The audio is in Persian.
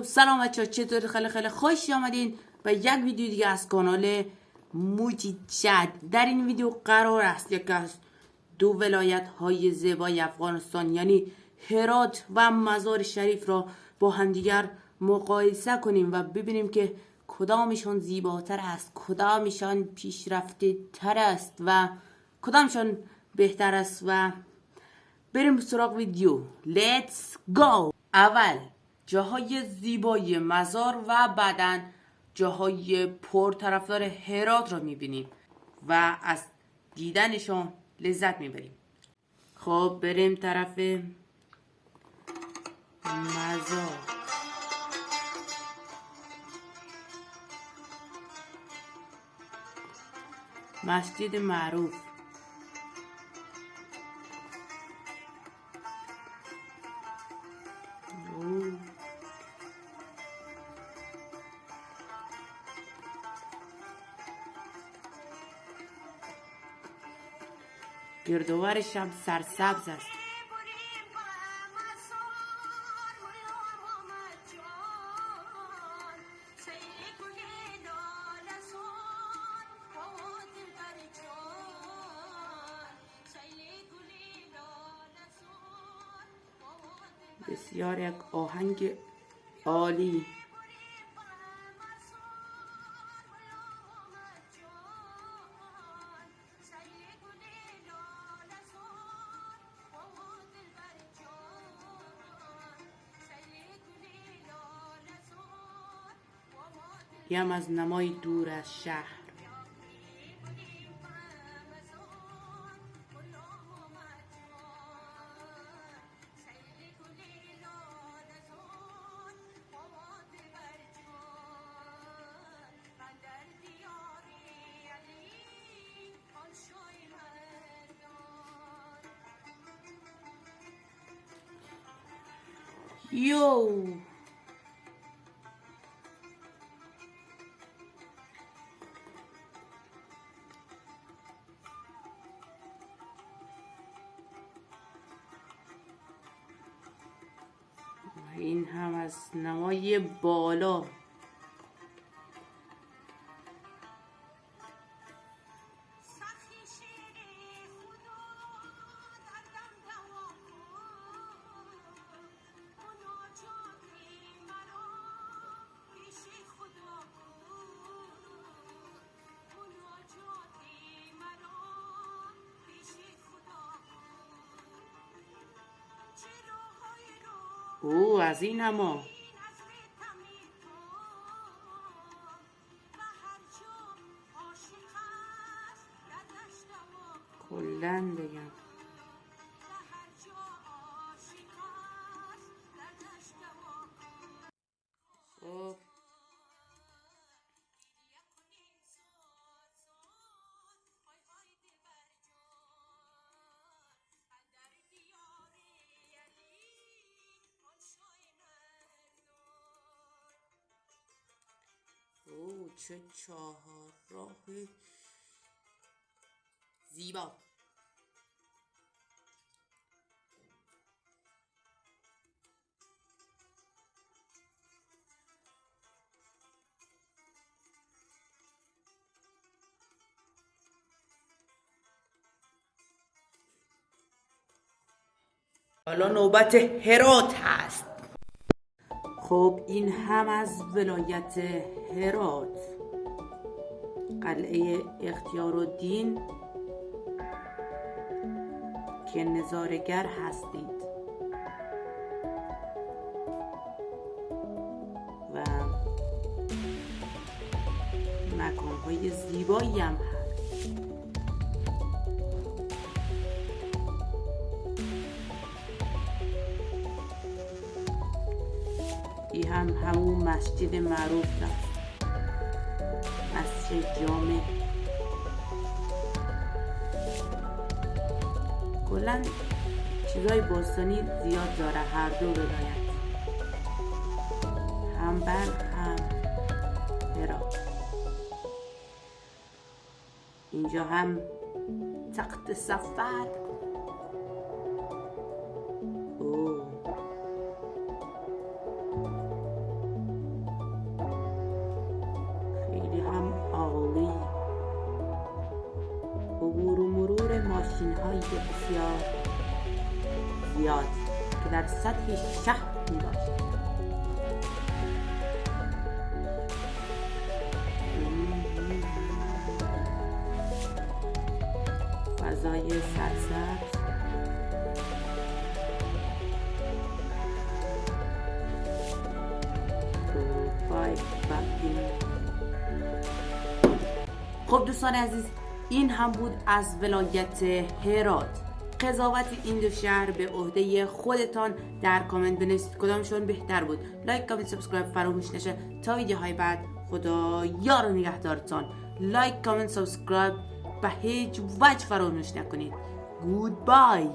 سلام بچه‌ها، چطوری؟ خیلی خوش آمدین به یک ویدیو دیگه از کانال موتی چت. در این ویدیو قرار است یکی از دو ولایت های زیبای افغانستان یعنی هرات و مزار شریف را با همدیگر مقایسه کنیم و ببینیم که کدامشان زیباتر است، کدامشان پیشرفته تر است و کدامشان بهتر است. و بریم سراغ ویدیو. لیتس گو. اول جاهای زیبای مزار و بعداً جاهای پر طرفدار هرات را میبینیم و از دیدنشان لذت میبریم. خب بریم طرف مزار. مسجد معروف. گردوارش هم سرسبز است. بسیار یک آهنگ عالی. هم از نمای دور از شهر. یو این هم از نمای بالا. او از این هما کلن بگم. خب او چه چهار راه زیبا. حالا نوبت هرات هست. خب این هم از ولایت هرات. قلعه اختیارالدین که نظاره‌گر هستید و مکان‌های زیبایی هم هست. این هم همون مسجد معروف است، مسجد جامع. کلن چیزای باستانی زیاد داره هر دو ولایت، هم بلخ هم هرات. اینجا هم تخت سفر. در سطح شهر می باشد. فضای سرسبز، خب دوستان عزیز، این هم بود از ولایت هرات. قضاوت این دو شهر به عهده خودتان. در کامنت بنویسید کدامشون بهتر بود. لایک، کامنت، سابسکرایب فراموش نشه. تا ویدیوهای بعد، خدا یار و نگهدارتان. لایک، کامنت، سابسکرایب به هیچ وجه فراموش نکنید. گودبای.